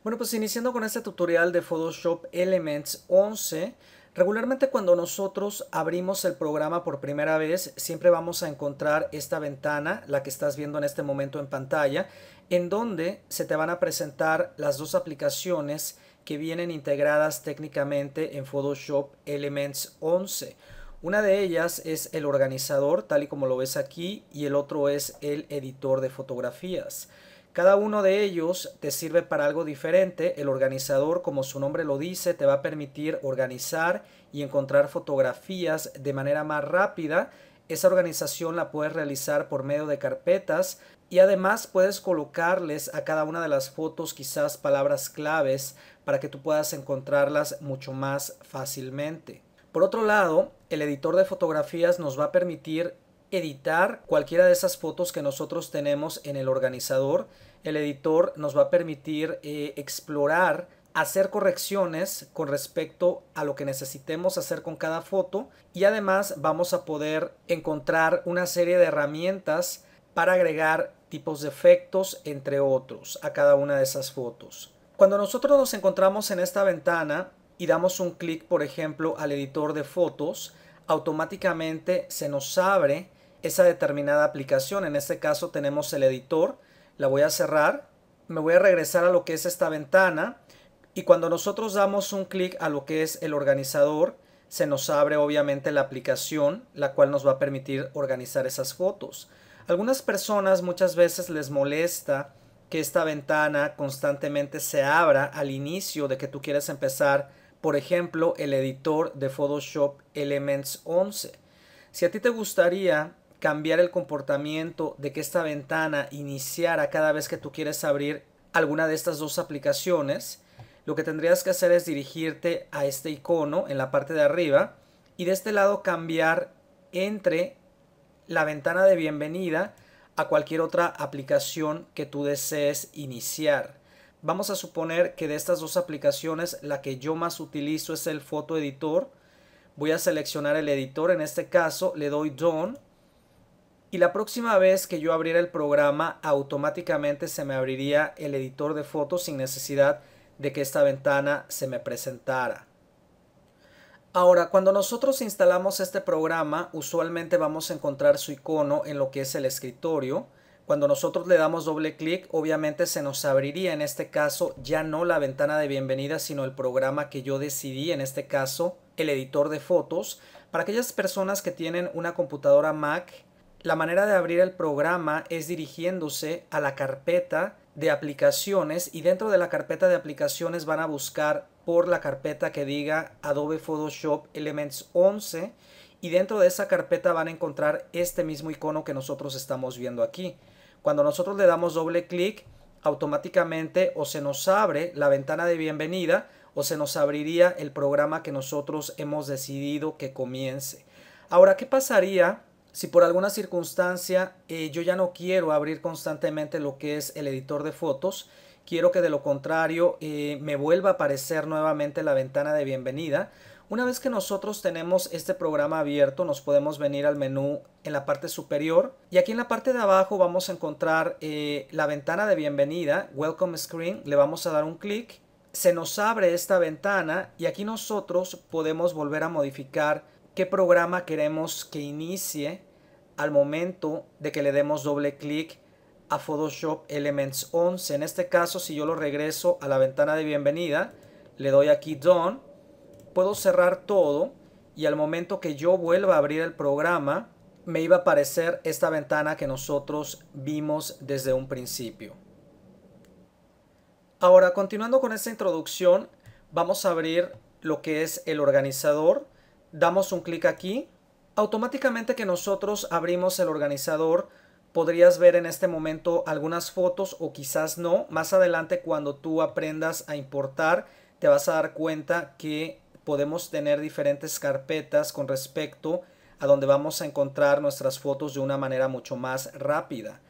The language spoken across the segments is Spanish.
Bueno, pues iniciando con este tutorial de Photoshop Elements 11, regularmente cuando nosotros abrimos el programa por primera vez, siempre vamos a encontrar esta ventana, la que estás viendo en este momento en pantalla, en donde se te van a presentar las dos aplicaciones que vienen integradas técnicamente en Photoshop Elements 11. Una de ellas es el organizador, tal y como lo ves aquí, y el otro es el editor de fotografías. Cada uno de ellos te sirve para algo diferente. El organizador, como su nombre lo dice, te va a permitir organizar y encontrar fotografías de manera más rápida. Esa organización la puedes realizar por medio de carpetas y además puedes colocarles a cada una de las fotos quizás palabras claves para que tú puedas encontrarlas mucho más fácilmente. Por otro lado, el editor de fotografías nos va a permitir editar cualquiera de esas fotos que nosotros tenemos en el organizador. El editor nos va a permitir explorar, hacer correcciones con respecto a lo que necesitemos hacer con cada foto, y además vamos a poder encontrar una serie de herramientas para agregar tipos de efectos, entre otros, a cada una de esas fotos. Cuando nosotros nos encontramos en esta ventana y damos un clic, por ejemplo, al editor de fotos, automáticamente se nos abre esa determinada aplicación. En este caso tenemos el editor. La voy a cerrar, me voy a regresar a lo que es esta ventana, y cuando nosotros damos un clic a lo que es el organizador, se nos abre obviamente la aplicación, la cual nos va a permitir organizar esas fotos. Algunas personas muchas veces les molesta que esta ventana constantemente se abra al inicio de que tú quieres empezar, por ejemplo, el editor de Photoshop Elements 11. Si a ti te gustaría cambiar el comportamiento de que esta ventana iniciara cada vez que tú quieres abrir alguna de estas dos aplicaciones, lo que tendrías que hacer es dirigirte a este icono en la parte de arriba y de este lado cambiar entre la ventana de bienvenida a cualquier otra aplicación que tú desees iniciar. Vamos a suponer que de estas dos aplicaciones la que yo más utilizo es el Photo Editor. Voy a seleccionar el editor, en este caso le doy Done, y la próxima vez que yo abriera el programa automáticamente se me abriría el editor de fotos sin necesidad de que esta ventana se me presentara. Ahora, cuando nosotros instalamos este programa, usualmente vamos a encontrar su icono en lo que es el escritorio. Cuando nosotros le damos doble clic, obviamente se nos abriría en este caso ya no la ventana de bienvenida, sino el programa que yo decidí, en este caso el editor de fotos. Para aquellas personas que tienen una computadora Mac, la manera de abrir el programa es dirigiéndose a la carpeta de aplicaciones, y dentro de la carpeta de aplicaciones van a buscar por la carpeta que diga Adobe Photoshop Elements 11, y dentro de esa carpeta van a encontrar este mismo icono que nosotros estamos viendo aquí. Cuando nosotros le damos doble clic, automáticamente o se nos abre la ventana de bienvenida o se nos abriría el programa que nosotros hemos decidido que comience. Ahora, ¿qué pasaría si por alguna circunstancia yo ya no quiero abrir constantemente lo que es el editor de fotos? Quiero que de lo contrario me vuelva a aparecer nuevamente la ventana de bienvenida. Una vez que nosotros tenemos este programa abierto, nos podemos venir al menú en la parte superior, y aquí en la parte de abajo vamos a encontrar la ventana de bienvenida, Welcome Screen. Le vamos a dar un clic, se nos abre esta ventana y aquí nosotros podemos volver a modificar qué programa queremos que inicie al momento de que le demos doble clic a Photoshop Elements 11. En este caso, si yo lo regreso a la ventana de bienvenida, le doy aquí Done, puedo cerrar todo, y al momento que yo vuelva a abrir el programa me iba a aparecer esta ventana que nosotros vimos desde un principio. Ahora, continuando con esta introducción, vamos a abrir lo que es el organizador. Damos un clic aquí. Automáticamente que nosotros abrimos el organizador, podrías ver en este momento algunas fotos o quizás no. Más adelante, cuando tú aprendas a importar, te vas a dar cuenta que podemos tener diferentes carpetas con respecto a donde vamos a encontrar nuestras fotos de una manera mucho más rápida.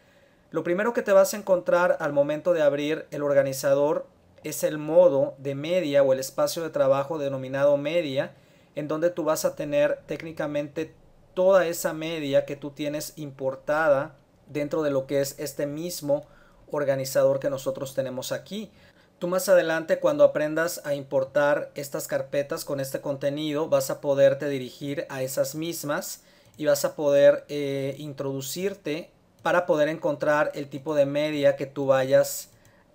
Lo primero que te vas a encontrar al momento de abrir el organizador es el modo de media o el espacio de trabajo denominado media, en donde tú vas a tener técnicamente toda esa media que tú tienes importada dentro de lo que es este mismo organizador que nosotros tenemos aquí. Tú más adelante, cuando aprendas a importar estas carpetas con este contenido, vas a poderte dirigir a esas mismas y vas a poder introducirte para poder encontrar el tipo de media que tú vayas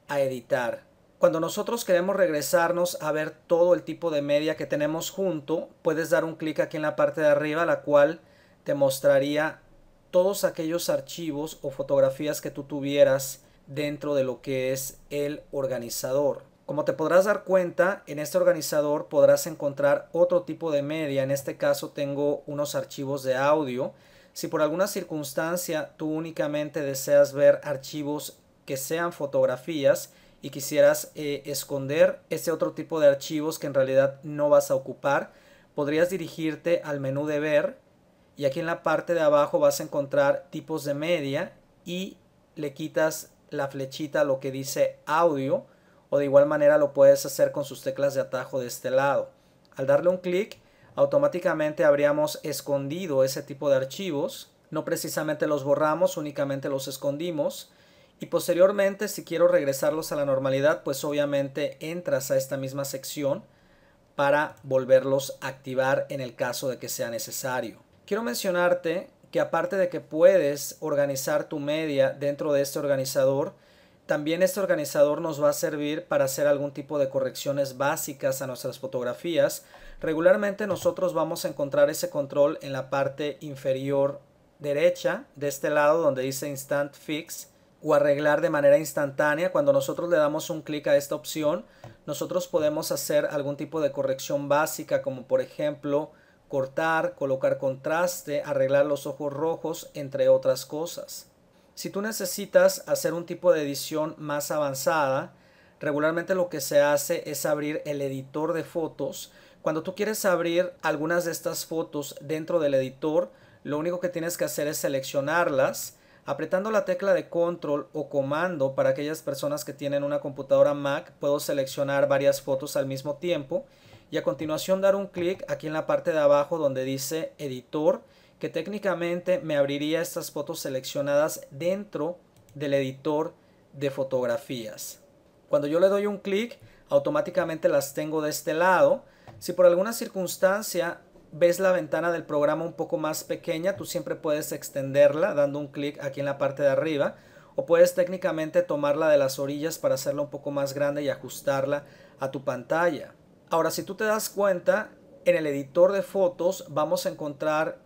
a editar. Cuando nosotros queremos regresarnos a ver todo el tipo de media que tenemos junto, puedes dar un clic aquí en la parte de arriba, la cual te mostraría todos aquellos archivos o fotografías que tú tuvieras dentro de lo que es el organizador. Como te podrás dar cuenta, en este organizador podrás encontrar otro tipo de media. En este caso tengo unos archivos de audio. Si por alguna circunstancia tú únicamente deseas ver archivos que sean fotografías y quisieras esconder ese otro tipo de archivos que en realidad no vas a ocupar, podrías dirigirte al menú de ver y aquí en la parte de abajo vas a encontrar tipos de media y le quitas la flechita a lo que dice audio, o de igual manera lo puedes hacer con sus teclas de atajo de este lado. Al darle un clic, automáticamente habríamos escondido ese tipo de archivos. No precisamente los borramos, únicamente los escondimos. Y posteriormente, si quiero regresarlos a la normalidad, pues obviamente entras a esta misma sección para volverlos a activar en el caso de que sea necesario. Quiero mencionarte que aparte de que puedes organizar tu media dentro de este organizador, también este organizador nos va a servir para hacer algún tipo de correcciones básicas a nuestras fotografías. Regularmente nosotros vamos a encontrar ese control en la parte inferior derecha de este lado donde dice Instant Fix o arreglar de manera instantánea. Cuando nosotros le damos un clic a esta opción, nosotros podemos hacer algún tipo de corrección básica, como por ejemplo cortar, colocar contraste, arreglar los ojos rojos, entre otras cosas. Si tú necesitas hacer un tipo de edición más avanzada, regularmente lo que se hace es abrir el editor de fotos. Cuando tú quieres abrir algunas de estas fotos dentro del editor, lo único que tienes que hacer es seleccionarlas, apretando la tecla de control o comando. Para aquellas personas que tienen una computadora Mac, puedo seleccionar varias fotos al mismo tiempo y a continuación dar un clic aquí en la parte de abajo donde dice editor, que técnicamente me abriría estas fotos seleccionadas dentro del editor de fotografías. Cuando yo le doy un clic, automáticamente las tengo de este lado. Si por alguna circunstancia ves la ventana del programa un poco más pequeña, tú siempre puedes extenderla dando un clic aquí en la parte de arriba, o puedes técnicamente tomarla de las orillas para hacerla un poco más grande y ajustarla a tu pantalla. Ahora, si tú te das cuenta, en el editor de fotos vamos a encontrar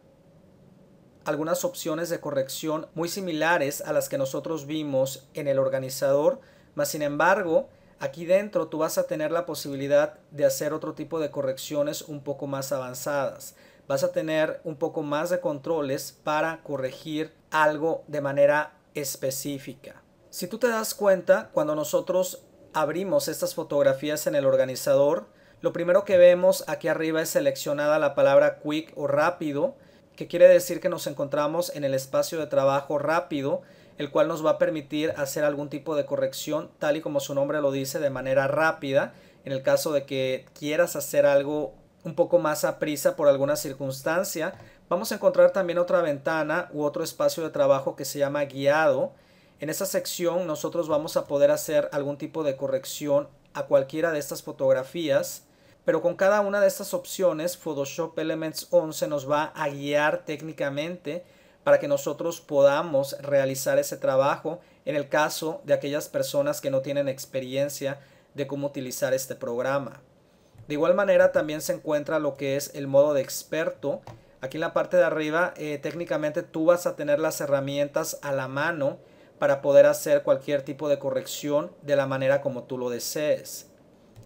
algunas opciones de corrección muy similares a las que nosotros vimos en el organizador, mas sin embargo, aquí dentro tú vas a tener la posibilidad de hacer otro tipo de correcciones un poco más avanzadas. Vas a tener un poco más de controles para corregir algo de manera específica. Si tú te das cuenta, cuando nosotros abrimos estas fotografías en el organizador, lo primero que vemos aquí arriba es seleccionada la palabra quick o rápido, que quiere decir que nos encontramos en el espacio de trabajo rápido, el cual nos va a permitir hacer algún tipo de corrección, tal y como su nombre lo dice, de manera rápida, en el caso de que quieras hacer algo un poco más a prisa por alguna circunstancia. Vamos a encontrar también otra ventana u otro espacio de trabajo que se llama guiado. En esta sección nosotros vamos a poder hacer algún tipo de corrección a cualquiera de estas fotografías, pero con cada una de estas opciones Photoshop Elements 11 nos va a guiar técnicamente para que nosotros podamos realizar ese trabajo en el caso de aquellas personas que no tienen experiencia de cómo utilizar este programa. De igual manera también se encuentra lo que es el modo de experto. Aquí en la parte de arriba técnicamente tú vas a tener las herramientas a la mano para poder hacer cualquier tipo de corrección de la manera como tú lo desees.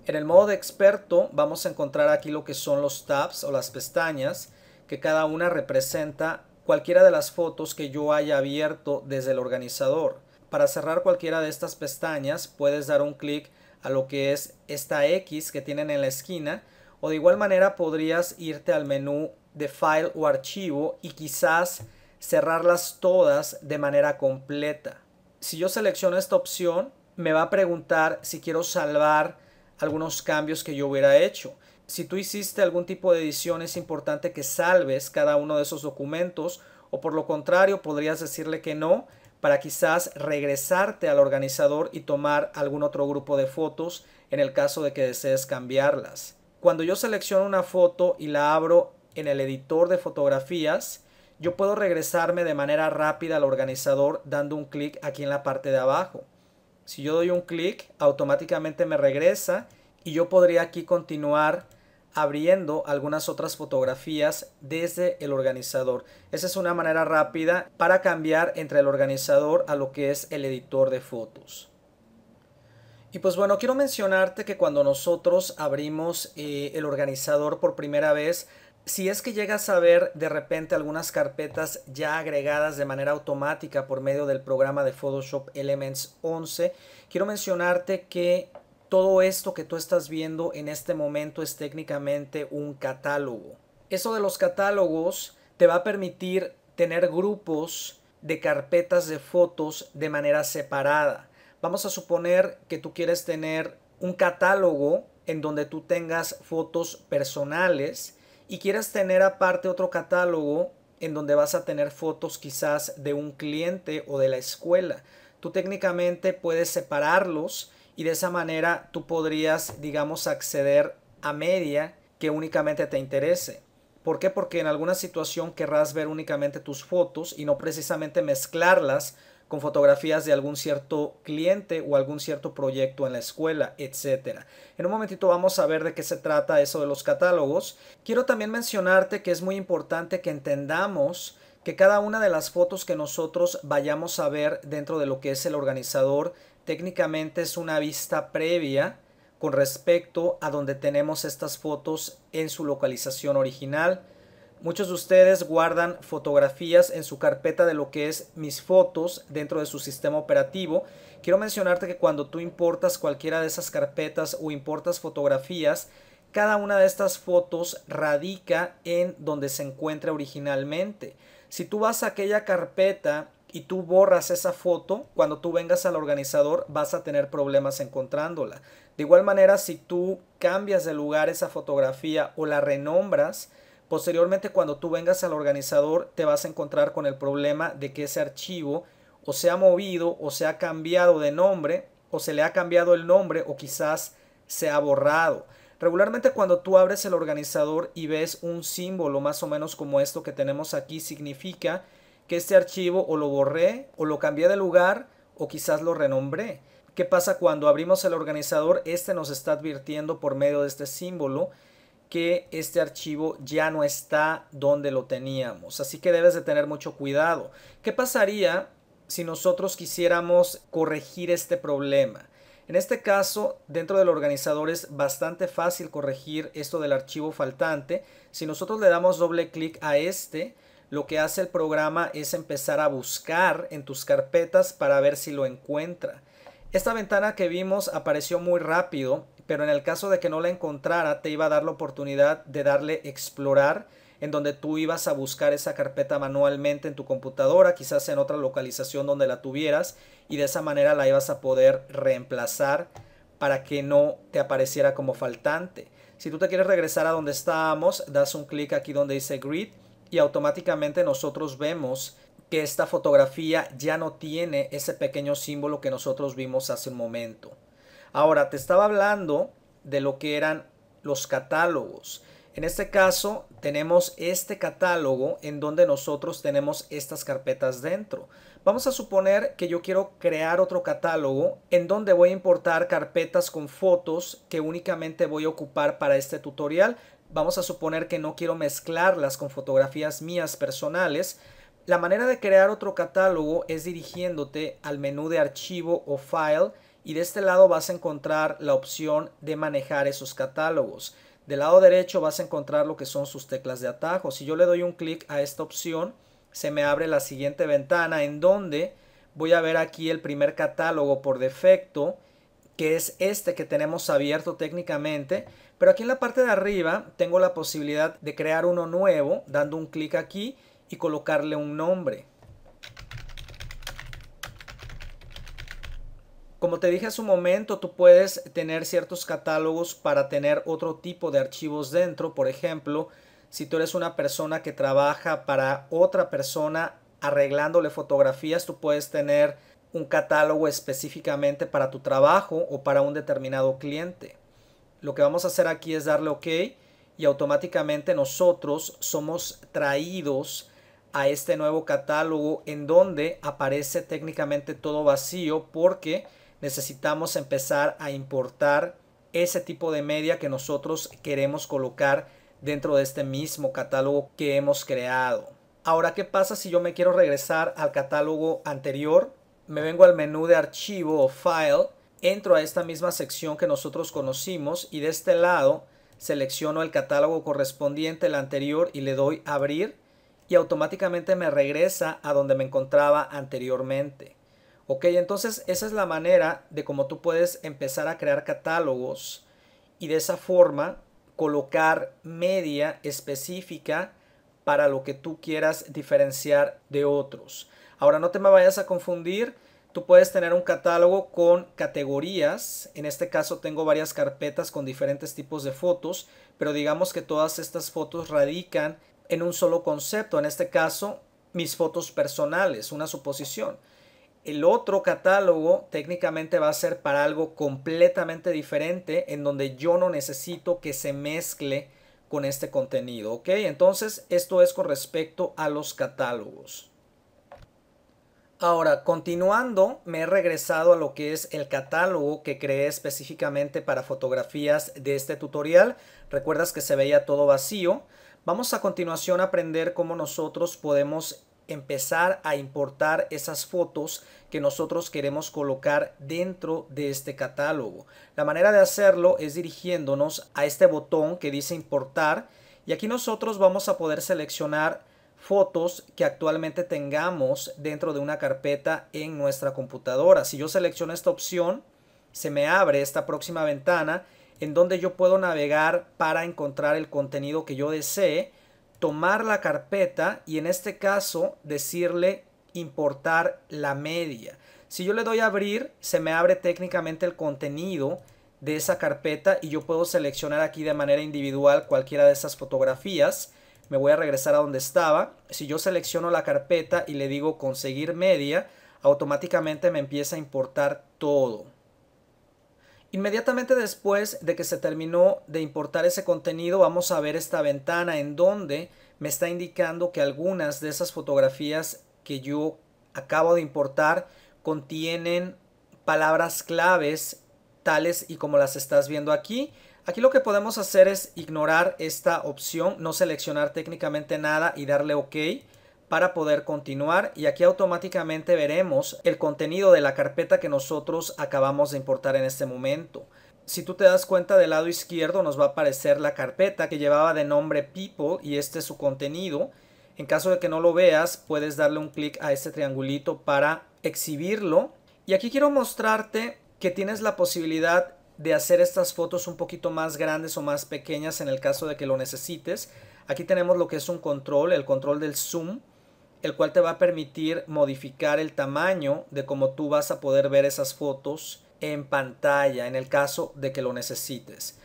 En el modo de experto vamos a encontrar aquí lo que son los tabs o las pestañas, que cada una representa cualquiera de las fotos que yo haya abierto desde el organizador. Para cerrar cualquiera de estas pestañas puedes dar un clic a lo que es esta X que tienen en la esquina, o de igual manera podrías irte al menú de file o archivo y quizás cerrarlas todas de manera completa. Si yo selecciono esta opción, me va a preguntar si quiero salvar algunos cambios que yo hubiera hecho. Si tú hiciste algún tipo de edición, es importante que salves cada uno de esos documentos, o por lo contrario podrías decirle que no, para quizás regresarte al organizador y tomar algún otro grupo de fotos en el caso de que desees cambiarlas. Cuando yo selecciono una foto y la abro en el editor de fotografías, yo puedo regresarme de manera rápida al organizador dando un clic aquí en la parte de abajo. Si yo doy un clic, automáticamente me regresa y yo podría aquí continuar abriendo algunas otras fotografías desde el organizador. Esa es una manera rápida para cambiar entre el organizador a lo que es el editor de fotos. Y pues bueno, quiero mencionarte que cuando nosotros abrimos el organizador por primera vez, si es que llegas a ver de repente algunas carpetas ya agregadas de manera automática por medio del programa de Photoshop Elements 11, quiero mencionarte que todo esto que tú estás viendo en este momento es técnicamente un catálogo. Eso de los catálogos te va a permitir tener grupos de carpetas de fotos de manera separada. Vamos a suponer que tú quieres tener un catálogo en donde tú tengas fotos personales y quieres tener aparte otro catálogo en donde vas a tener fotos quizás de un cliente o de la escuela. Tú técnicamente puedes separarlos y de esa manera tú podrías, digamos, acceder a media que únicamente te interese. ¿Por qué? Porque en alguna situación querrás ver únicamente tus fotos y no precisamente mezclarlas con fotografías de algún cierto cliente o algún cierto proyecto en la escuela, etc. En un momentito vamos a ver de qué se trata eso de los catálogos. Quiero también mencionarte que es muy importante que entendamos que cada una de las fotos que nosotros vayamos a ver dentro de lo que es el organizador técnicamente es una vista previa con respecto a donde tenemos estas fotos en su localización original. Muchos de ustedes guardan fotografías en su carpeta de lo que es mis fotos dentro de su sistema operativo. Quiero mencionarte que cuando tú importas cualquiera de esas carpetas o importas fotografías, cada una de estas fotos radica en donde se encuentra originalmente. Si tú vas a aquella carpeta y tú borras esa foto, cuando tú vengas al organizador vas a tener problemas encontrándola. De igual manera, si tú cambias de lugar esa fotografía o la renombras, posteriormente cuando tú vengas al organizador te vas a encontrar con el problema de que ese archivo o se ha movido o se ha cambiado de nombre o se le ha cambiado el nombre o quizás se ha borrado. Regularmente cuando tú abres el organizador y ves un símbolo más o menos como esto que tenemos aquí, significa que este archivo o lo borré o lo cambié de lugar o quizás lo renombré. ¿Qué pasa cuando abrimos el organizador? Este nos está advirtiendo por medio de este símbolo que este archivo ya no está donde lo teníamos. Así que debes de tener mucho cuidado. ¿Qué pasaría si nosotros quisiéramos corregir este problema? En este caso, dentro del organizador es bastante fácil corregir esto del archivo faltante. Si nosotros le damos doble clic a este, lo que hace el programa es empezar a buscar en tus carpetas para ver si lo encuentra. Esta ventana que vimos apareció muy rápido, pero en el caso de que no la encontrara, te iba a dar la oportunidad de darle explorar, en donde tú ibas a buscar esa carpeta manualmente en tu computadora, quizás en otra localización donde la tuvieras, y de esa manera la ibas a poder reemplazar para que no te apareciera como faltante. Si tú te quieres regresar a donde estábamos, das un clic aquí donde dice Grid y automáticamente nosotros vemos que esta fotografía ya no tiene ese pequeño símbolo que nosotros vimos hace un momento. Ahora, te estaba hablando de lo que eran los catálogos. En este caso, tenemos este catálogo en donde nosotros tenemos estas carpetas dentro. Vamos a suponer que yo quiero crear otro catálogo en donde voy a importar carpetas con fotos que únicamente voy a ocupar para este tutorial. Vamos a suponer que no quiero mezclarlas con fotografías mías personales. La manera de crear otro catálogo es dirigiéndote al menú de archivo o file y de este lado vas a encontrar la opción de manejar esos catálogos. Del lado derecho vas a encontrar lo que son sus teclas de atajo. Si yo le doy un clic a esta opción, se me abre la siguiente ventana en donde voy a ver aquí el primer catálogo por defecto, que es este que tenemos abierto técnicamente. Pero aquí en la parte de arriba tengo la posibilidad de crear uno nuevo dando un clic aquí y colocarle un nombre. Como te dije hace un momento, tú puedes tener ciertos catálogos para tener otro tipo de archivos dentro. Por ejemplo, si tú eres una persona que trabaja para otra persona arreglándole fotografías, tú puedes tener un catálogo específicamente para tu trabajo o para un determinado cliente. Lo que vamos a hacer aquí es darle OK y automáticamente nosotros somos traídos a este nuevo catálogo en donde aparece técnicamente todo vacío porque necesitamos empezar a importar ese tipo de media que nosotros queremos colocar dentro de este mismo catálogo que hemos creado. Ahora, ¿qué pasa si yo me quiero regresar al catálogo anterior? Me vengo al menú de archivo o file, entro a esta misma sección que nosotros conocimos y de este lado selecciono el catálogo correspondiente, el anterior, y le doy abrir y automáticamente me regresa a donde me encontraba anteriormente. Ok, entonces esa es la manera de cómo tú puedes empezar a crear catálogos y de esa forma colocar media específica para lo que tú quieras diferenciar de otros. Ahora no te me vayas a confundir, tú puedes tener un catálogo con categorías, en este caso tengo varias carpetas con diferentes tipos de fotos, pero digamos que todas estas fotos radican en un solo concepto, en este caso mis fotos personales, una suposición. El otro catálogo técnicamente va a ser para algo completamente diferente en donde yo no necesito que se mezcle con este contenido, ¿ok? Entonces esto es con respecto a los catálogos. Ahora, continuando, me he regresado a lo que es el catálogo que creé específicamente para fotografías de este tutorial. Recuerdas que se veía todo vacío. Vamos a continuación a aprender cómo nosotros podemos empezar a importar esas fotos que nosotros queremos colocar dentro de este catálogo. La manera de hacerlo es dirigiéndonos a este botón que dice importar y aquí nosotros vamos a poder seleccionar fotos que actualmente tengamos dentro de una carpeta en nuestra computadora. Si yo selecciono esta opción, se me abre esta próxima ventana en donde yo puedo navegar para encontrar el contenido que yo desee, tomar la carpeta y en este caso decirle importar la media. Si yo le doy a abrir, se me abre técnicamente el contenido de esa carpeta y yo puedo seleccionar aquí de manera individual cualquiera de esas fotografías. Me voy a regresar a donde estaba. Si yo selecciono la carpeta y le digo conseguir media, automáticamente me empieza a importar todo. Inmediatamente después de que se terminó de importar ese contenido, vamos a ver esta ventana en donde me está indicando que algunas de esas fotografías que yo acabo de importar contienen palabras claves tales y como las estás viendo aquí. Aquí lo que podemos hacer es ignorar esta opción, no seleccionar técnicamente nada y darle OK para poder continuar y aquí automáticamente veremos el contenido de la carpeta que nosotros acabamos de importar en este momento. Si tú te das cuenta, del lado izquierdo nos va a aparecer la carpeta que llevaba de nombre People y este es su contenido. En caso de que no lo veas, puedes darle un clic a este triangulito para exhibirlo. Y aquí quiero mostrarte que tienes la posibilidad de hacer estas fotos un poquito más grandes o más pequeñas en el caso de que lo necesites. Aquí tenemos lo que es un control, el control del zoom, el cual te va a permitir modificar el tamaño de cómo tú vas a poder ver esas fotos en pantalla en el caso de que lo necesites.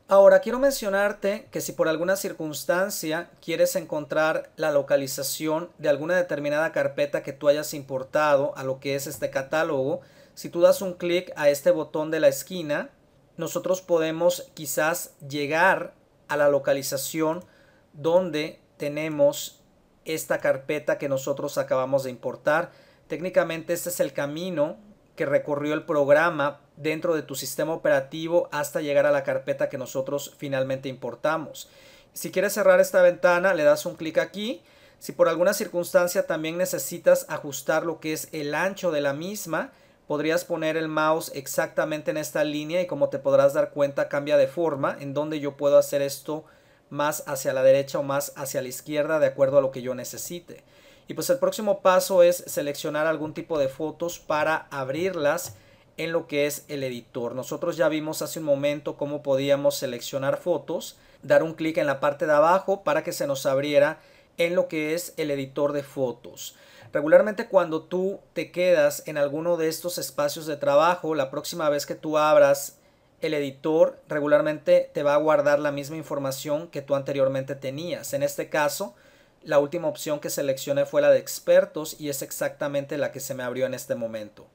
Ahora quiero mencionarte que si por alguna circunstancia quieres encontrar la localización de alguna determinada carpeta que tú hayas importado a lo que es este catálogo, si tú das un clic a este botón de la esquina, nosotros podemos quizás llegar a la localización donde tenemos esta carpeta que nosotros acabamos de importar. Técnicamente este es el camino que recorrió el programa dentro de tu sistema operativo hasta llegar a la carpeta que nosotros finalmente importamos. Si quieres cerrar esta ventana, le das un clic aquí. Si por alguna circunstancia también necesitas ajustar lo que es el ancho de la misma, podrías poner el mouse exactamente en esta línea y como te podrás dar cuenta cambia de forma en donde yo puedo hacer esto más hacia la derecha o más hacia la izquierda de acuerdo a lo que yo necesite. Y pues el próximo paso es seleccionar algún tipo de fotos para abrirlas en lo que es el editor. Nosotros ya vimos hace un momento cómo podíamos seleccionar fotos, dar un clic en la parte de abajo para que se nos abriera en lo que es el editor de fotos. Regularmente cuando tú te quedas en alguno de estos espacios de trabajo, la próxima vez que tú abras el editor regularmente te va a guardar la misma información que tú anteriormente tenías. En este caso, La última opción que seleccioné fue la de expertos y es exactamente la que se me abrió en este momento.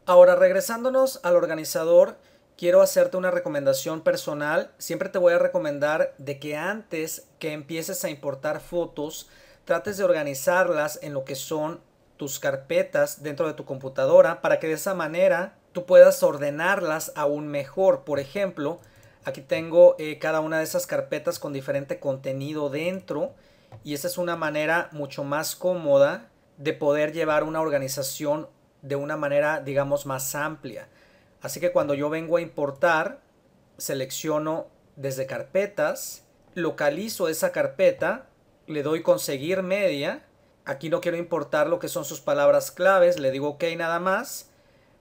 Ahora, regresándonos al organizador, quiero hacerte una recomendación personal. Siempre te voy a recomendar de que antes que empieces a importar fotos, trates de organizarlas en lo que son tus carpetas dentro de tu computadora para que de esa manera tú puedas ordenarlas aún mejor. Por ejemplo, aquí tengo cada una de esas carpetas con diferente contenido dentro y esa es una manera mucho más cómoda de poder llevar una organización de una manera, digamos, más amplia. Así que cuando yo vengo a importar, selecciono desde carpetas, localizo esa carpeta, le doy conseguir media. Aquí no quiero importar lo que son sus palabras claves, le digo OK nada más.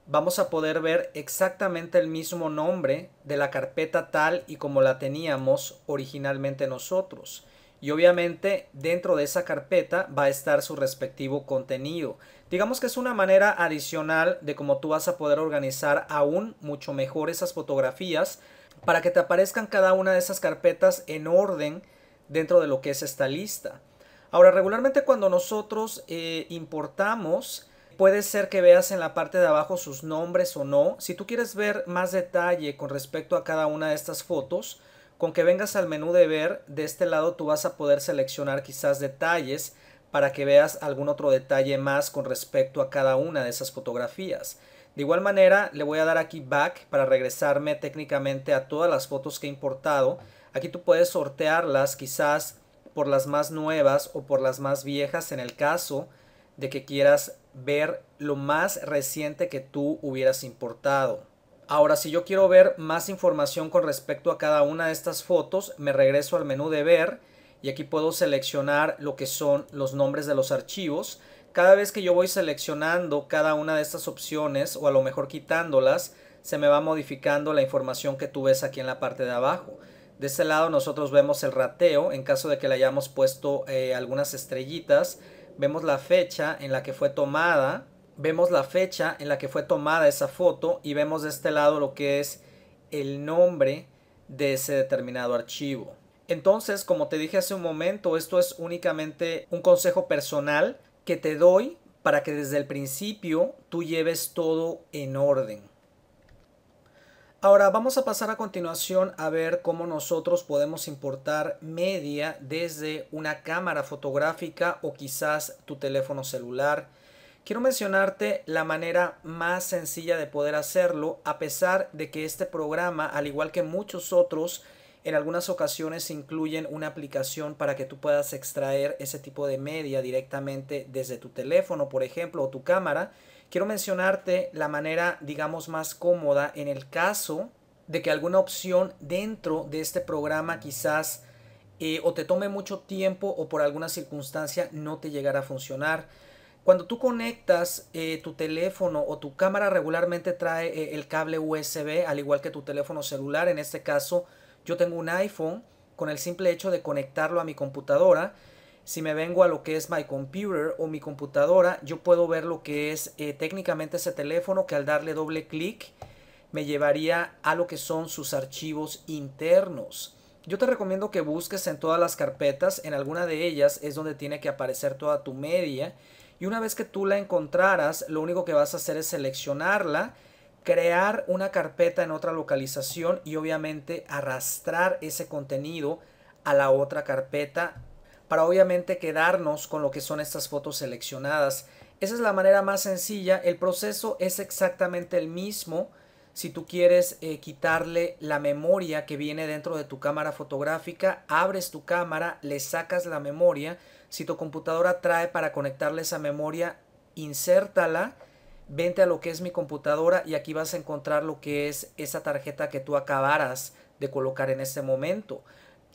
Vamos a poder ver exactamente el mismo nombre de la carpeta tal y como la teníamos originalmente nosotros. Y obviamente dentro de esa carpeta va a estar su respectivo contenido. Digamos que es una manera adicional de cómo tú vas a poder organizar aún mucho mejor esas fotografías para que te aparezcan cada una de esas carpetas en orden dentro de lo que es esta lista. Ahora, regularmente cuando nosotros importamos, puede ser que veas en la parte de abajo sus nombres o no. Si tú quieres ver más detalle con respecto a cada una de estas fotos, con que vengas al menú de ver, de este lado tú vas a poder seleccionar quizás detalles para que veas algún otro detalle más con respecto a cada una de esas fotografías. De igual manera, le voy a dar aquí back para regresarme técnicamente a todas las fotos que he importado. Aquí tú puedes sortearlas quizás por las más nuevas o por las más viejas en el caso de que quieras ver lo más reciente que tú hubieras importado. Ahora, si yo quiero ver más información con respecto a cada una de estas fotos, me regreso al menú de ver y aquí puedo seleccionar lo que son los nombres de los archivos. Cada vez que yo voy seleccionando cada una de estas opciones o a lo mejor quitándolas, se me va modificando la información que tú ves aquí en la parte de abajo. De este lado nosotros vemos el rateo en caso de que le hayamos puesto algunas estrellitas. Vemos la fecha en la que fue tomada. Vemos la fecha en la que fue tomada esa foto y vemos de este lado lo que es el nombre de ese determinado archivo. Entonces, como te dije hace un momento, esto es únicamente un consejo personal que te doy para que desde el principio tú lleves todo en orden. Ahora vamos a pasar a continuación a ver cómo nosotros podemos importar media desde una cámara fotográfica o quizás tu teléfono celular. Quiero mencionarte la manera más sencilla de poder hacerlo, a pesar de que este programa, al igual que muchos otros, en algunas ocasiones incluyen una aplicación para que tú puedas extraer ese tipo de media directamente desde tu teléfono, por ejemplo, o tu cámara. Quiero mencionarte la manera, digamos, más cómoda en el caso de que alguna opción dentro de este programa quizás o te tome mucho tiempo o por alguna circunstancia no te llegara a funcionar. Cuando tú conectas tu teléfono o tu cámara regularmente trae el cable USB, al igual que tu teléfono celular. En este caso, yo tengo un iPhone. Con el simple hecho de conectarlo a mi computadora, si me vengo a lo que es My Computer o mi computadora, yo puedo ver lo que es técnicamente ese teléfono, que al darle doble clic me llevaría a lo que son sus archivos internos. Yo te recomiendo que busques en todas las carpetas, en alguna de ellas es donde tiene que aparecer toda tu media. Y una vez que tú la encontraras, lo único que vas a hacer es seleccionarla, crear una carpeta en otra localización y obviamente arrastrar ese contenido a la otra carpeta para obviamente quedarnos con lo que son estas fotos seleccionadas. Esa es la manera más sencilla. El proceso es exactamente el mismo. Si tú quieres quitarle la memoria que viene dentro de tu cámara fotográfica, abres tu cámara, le sacas la memoria. Si tu computadora trae para conectarle esa memoria, insértala, vente a lo que es mi computadora y aquí vas a encontrar lo que es esa tarjeta que tú acabaras de colocar en este momento.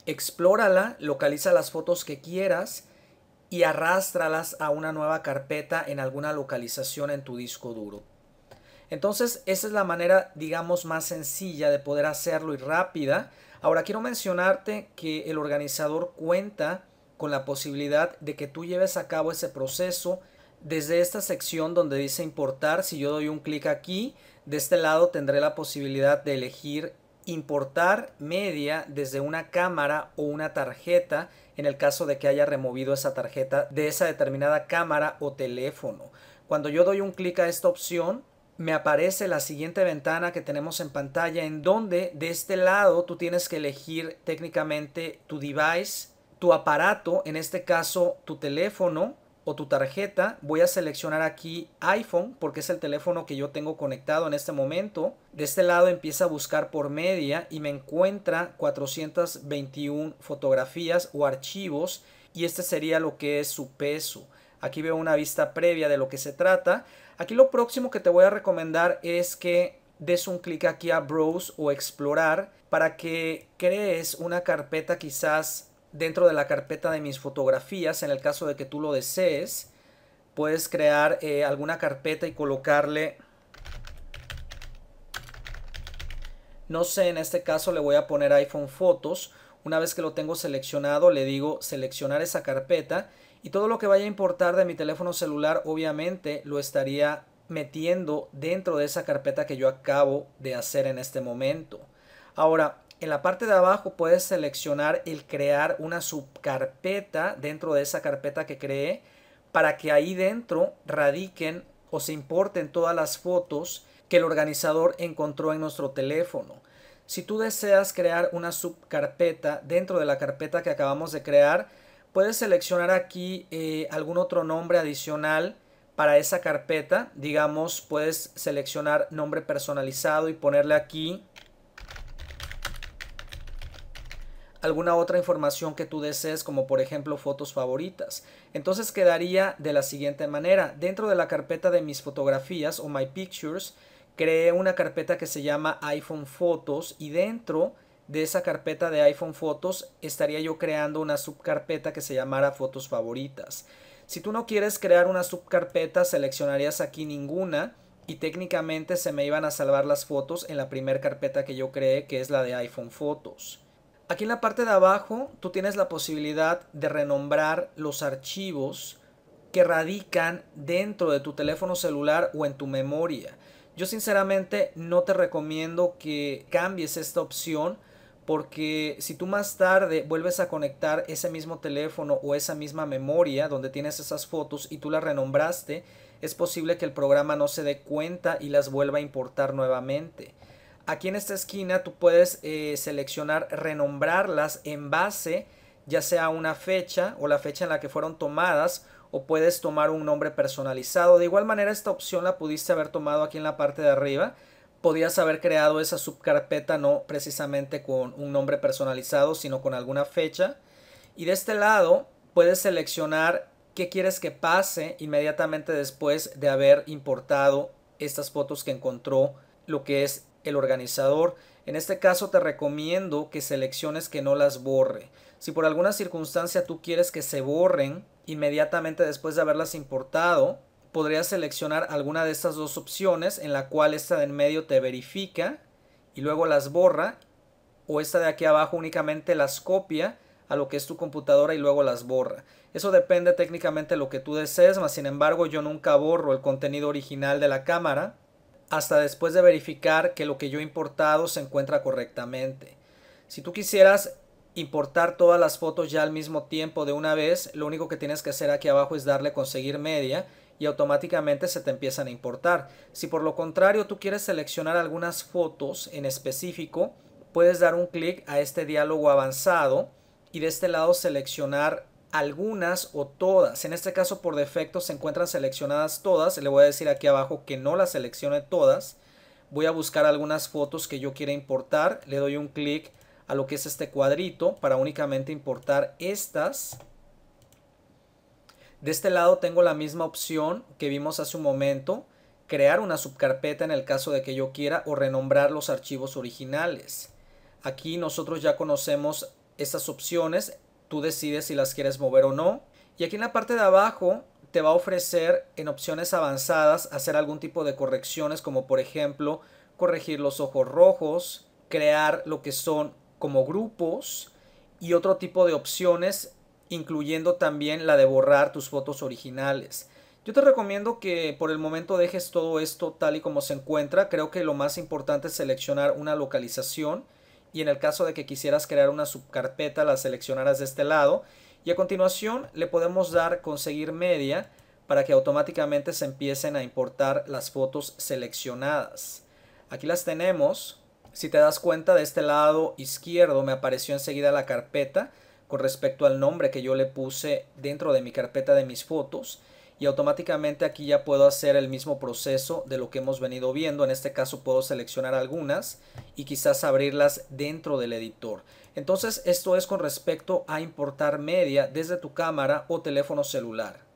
Explórala, localiza las fotos que quieras y arrástralas a una nueva carpeta en alguna localización en tu disco duro. Entonces, esa es la manera, digamos, más sencilla de poder hacerlo y rápida. Ahora, quiero mencionarte que el organizador cuenta con la posibilidad de que tú lleves a cabo ese proceso desde esta sección donde dice importar. Si yo doy un clic aquí, de este lado tendré la posibilidad de elegir importar media desde una cámara o una tarjeta en el caso de que haya removido esa tarjeta de esa determinada cámara o teléfono. Cuando yo doy un clic a esta opción, me aparece la siguiente ventana que tenemos en pantalla, en donde de este lado tú tienes que elegir técnicamente tu device, tu aparato, en este caso tu teléfono o tu tarjeta. Voy a seleccionar aquí iPhone porque es el teléfono que yo tengo conectado en este momento. De este lado empieza a buscar por media y me encuentra 421 fotografías o archivos, y este sería lo que es su peso. Aquí veo una vista previa de lo que se trata. Aquí lo próximo que te voy a recomendar es que des un clic aquí a Browse o Explorar para que crees una carpeta quizás dentro de la carpeta de mis fotografías. En el caso de que tú lo desees, puedes crear alguna carpeta y colocarle, no sé, en este caso le voy a poner iPhone Fotos. Una vez que lo tengo seleccionado, le digo seleccionar esa carpeta, y todo lo que vaya a importar de mi teléfono celular obviamente lo estaría metiendo dentro de esa carpeta que yo acabo de hacer en este momento. Ahora, en la parte de abajo puedes seleccionar el crear una subcarpeta dentro de esa carpeta que creé, para que ahí dentro radiquen o se importen todas las fotos que el organizador encontró en nuestro teléfono. Si tú deseas crear una subcarpeta dentro de la carpeta que acabamos de crear, puedes seleccionar aquí algún otro nombre adicional para esa carpeta. Digamos, puedes seleccionar nombre personalizado y ponerle aquí alguna otra información que tú desees, como por ejemplo fotos favoritas. Entonces quedaría de la siguiente manera: dentro de la carpeta de mis fotografías o My Pictures, creé una carpeta que se llama iPhone Fotos, y dentro de esa carpeta de iPhone Fotos estaría yo creando una subcarpeta que se llamara Fotos Favoritas. Si tú no quieres crear una subcarpeta, seleccionarías aquí ninguna y técnicamente se me iban a salvar las fotos en la primera carpeta que yo creé, que es la de iPhone Fotos. Aquí en la parte de abajo tú tienes la posibilidad de renombrar los archivos que radican dentro de tu teléfono celular o en tu memoria. Yo sinceramente no te recomiendo que cambies esta opción, porque si tú más tarde vuelves a conectar ese mismo teléfono o esa misma memoria donde tienes esas fotos y tú las renombraste, es posible que el programa no se dé cuenta y las vuelva a importar nuevamente. Aquí en esta esquina tú puedes seleccionar renombrarlas en base ya sea a una fecha o la fecha en la que fueron tomadas, o puedes tomar un nombre personalizado. De igual manera, esta opción la pudiste haber tomado aquí en la parte de arriba. Podías haber creado esa subcarpeta no precisamente con un nombre personalizado, sino con alguna fecha. Y de este lado puedes seleccionar qué quieres que pase inmediatamente después de haber importado estas fotos que encontró lo que es el organizador. En este caso te recomiendo que selecciones que no las borre. Si por alguna circunstancia tú quieres que se borren inmediatamente después de haberlas importado, podrías seleccionar alguna de estas dos opciones, en la cual esta de en medio te verifica y luego las borra, o esta de aquí abajo únicamente las copia a lo que es tu computadora y luego las borra. Eso depende técnicamente de lo que tú desees, mas sin embargo yo nunca borro el contenido original de la cámara hasta después de verificar que lo que yo he importado se encuentra correctamente. Si tú quisieras importar todas las fotos ya al mismo tiempo de una vez, lo único que tienes que hacer aquí abajo es darle conseguir media y automáticamente se te empiezan a importar. Si por lo contrario tú quieres seleccionar algunas fotos en específico, puedes dar un clic a este diálogo avanzado y de este lado seleccionar algunas o todas. En este caso por defecto se encuentran seleccionadas todas. Le voy a decir aquí abajo que no las seleccione todas. Voy a buscar algunas fotos que yo quiera importar. Le doy un clic a lo que es este cuadrito para únicamente importar estas. De este lado tengo la misma opción que vimos hace un momento: crear una subcarpeta en el caso de que yo quiera, o renombrar los archivos originales. Aquí nosotros ya conocemos estas opciones. Tú decides si las quieres mover o no. Y aquí en la parte de abajo te va a ofrecer en opciones avanzadas hacer algún tipo de correcciones, como por ejemplo corregir los ojos rojos, crear lo que son como grupos y otro tipo de opciones, incluyendo también la de borrar tus fotos originales. Yo te recomiendo que por el momento dejes todo esto tal y como se encuentra. Creo que lo más importante es seleccionar una localización y en el caso de que quisieras crear una subcarpeta la seleccionaras de este lado y a continuación le podemos dar conseguir media para que automáticamente se empiecen a importar las fotos seleccionadas. Aquí las tenemos. Si te das cuenta, de este lado izquierdo me apareció enseguida la carpeta con respecto al nombre que yo le puse dentro de mi carpeta de mis fotos y automáticamente aquí ya puedo hacer el mismo proceso de lo que hemos venido viendo. En este caso puedo seleccionar algunas y quizás abrirlas dentro del editor. Entonces esto es con respecto a importar media desde tu cámara o teléfono celular.